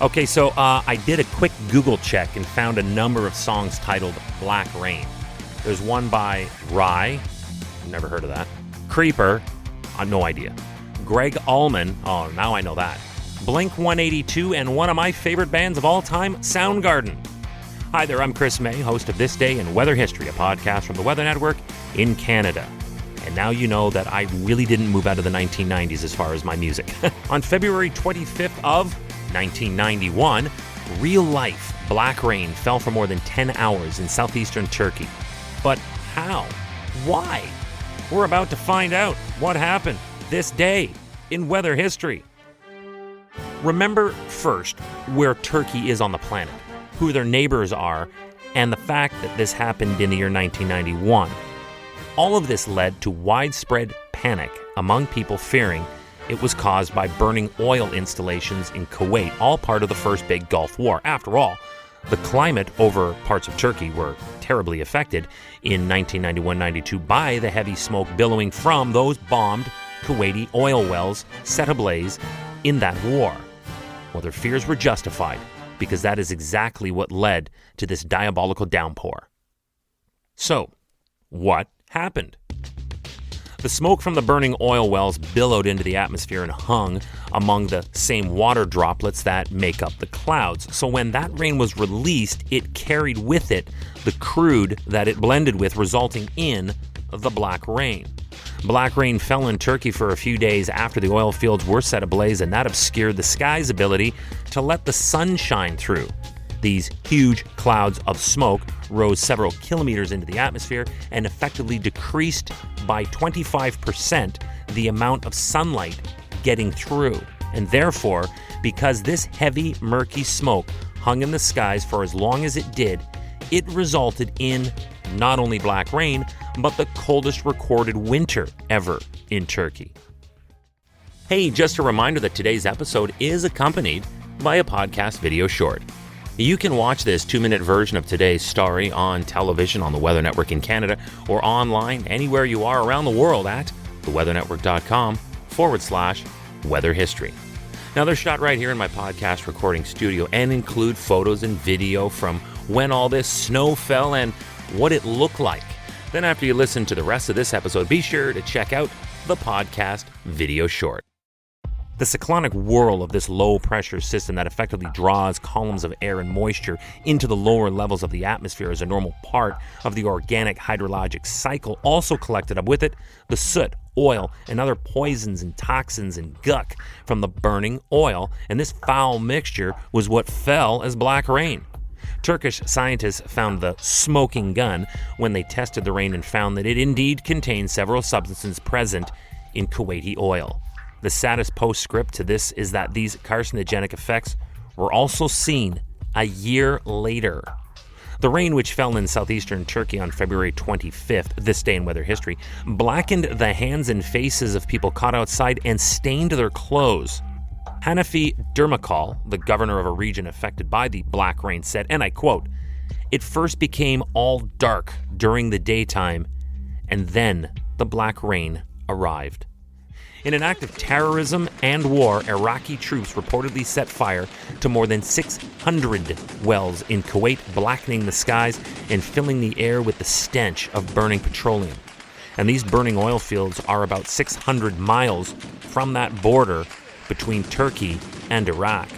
Okay, so I did a quick Google check and found a number of songs titled Black Rain. There's one by Rye, never heard of that. Creeper, no idea. Greg Allman, oh, now I know that. Blink 182, and one of my favorite bands of all time, Soundgarden. Hi there, I'm Chris May, host of This Day in Weather History, a podcast from the Weather Network in Canada. And now you know that I really didn't move out of the 1990s as far as my music. On February 25th of 1991, real-life black rain fell for more than 10 hours in southeastern Turkey. But how? Why? We're about to find out what happened this day in weather history. Remember first where Turkey is on the planet, who their neighbors are, and the fact that this happened in the year 1991. All of this led to widespread panic among people fearing it was caused by burning oil installations in Kuwait, all part of the first big Gulf War. After all, the climate over parts of Turkey were terribly affected in 1991-92 by the heavy smoke billowing from those bombed Kuwaiti oil wells set ablaze in that war. Well, their fears were justified because that is exactly what led to this diabolical downpour. So, what happened? The smoke from the burning oil wells billowed into the atmosphere and hung among the same water droplets that make up the clouds. So when that rain was released, it carried with it the crude that it blended with, resulting in the black rain. Black rain fell in Turkey for a few days after the oil fields were set ablaze, and that obscured the sky's ability to let the sun shine through. These huge clouds of smoke rose several kilometers into the atmosphere and effectively decreased by 25% the amount of sunlight getting through. And therefore, because this heavy, murky smoke hung in the skies for as long as it did, it resulted in not only black rain, but the coldest recorded winter ever in Turkey. Hey, just a reminder that today's episode is accompanied by a podcast video short. You can watch this 2-minute version of today's story on television on the Weather Network in Canada or online anywhere you are around the world at theweathernetwork.com/weather history. Now, they're shot right here in my podcast recording studio and include photos and video from when all this snow fell and what it looked like. Then after you listen to the rest of this episode, be sure to check out the podcast video short. The cyclonic whirl of this low-pressure system that effectively draws columns of air and moisture into the lower levels of the atmosphere as a normal part of the organic hydrologic cycle also collected up with it the soot, oil, and other poisons and toxins and guck from the burning oil, and this foul mixture was what fell as black rain. Turkish scientists found the smoking gun when they tested the rain and found that it indeed contained several substances present in Kuwaiti oil. The saddest postscript to this is that these carcinogenic effects were also seen a year later. The rain, which fell in southeastern Turkey on February 25th, this day in weather history, blackened the hands and faces of people caught outside and stained their clothes. Hanafi Dermakal, the governor of a region affected by the black rain, said, and I quote, "It first became all dark during the daytime, and then the black rain arrived." In an act of terrorism and war, Iraqi troops reportedly set fire to more than 600 wells in Kuwait, blackening the skies and filling the air with the stench of burning petroleum. And these burning oil fields are about 600 miles from that border between Turkey and Iraq.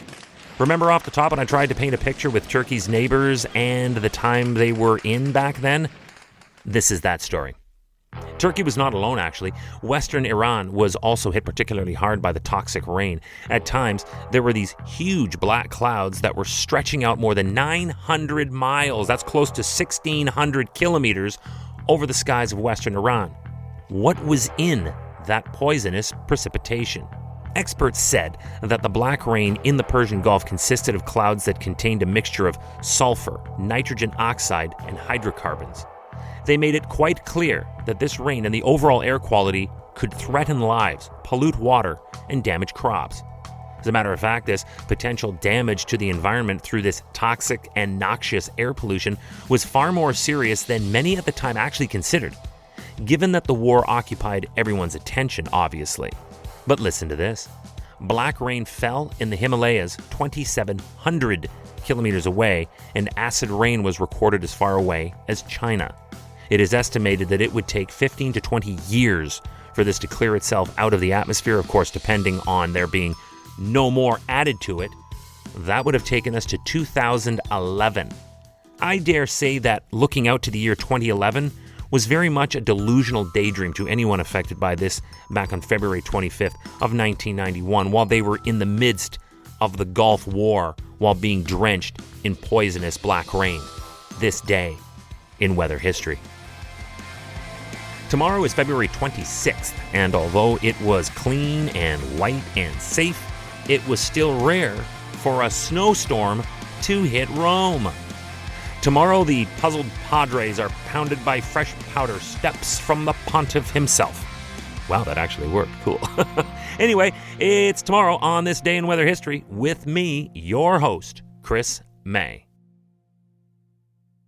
Remember off the top when I tried to paint a picture with Turkey's neighbors and the time they were in back then? This is that story. Turkey was not alone, actually. Western Iran was also hit particularly hard by the toxic rain. At times, there were these huge black clouds that were stretching out more than 900 miles. That's close to 1,600 kilometers over the skies of Western Iran. What was in that poisonous precipitation? Experts said that the black rain in the Persian Gulf consisted of clouds that contained a mixture of sulfur, nitrogen oxide, and hydrocarbons. They made it quite clear that this rain and the overall air quality could threaten lives, pollute water, and damage crops. As a matter of fact, this potential damage to the environment through this toxic and noxious air pollution was far more serious than many at the time actually considered, given that the war occupied everyone's attention, obviously. But listen to this. black rain fell in the Himalayas 2,700 kilometers away, and acid rain was recorded as far away as China. It is estimated that it would take 15 to 20 years for this to clear itself out of the atmosphere, of course, depending on there being no more added to it. That would have taken us to 2011. I dare say that looking out to the year 2011 was very much a delusional daydream to anyone affected by this back on February 25th of 1991, while they were in the midst of the Gulf War, while being drenched in poisonous black rain. This day in weather history. Tomorrow is February 26th, and although it was clean and white and safe, it was still rare for a snowstorm to hit Rome. Tomorrow, the puzzled Padres are pounded by fresh powder steps from the pontiff himself. Wow, that actually worked. Cool. Anyway, it's tomorrow on this day in weather history with me, your host, Chris May.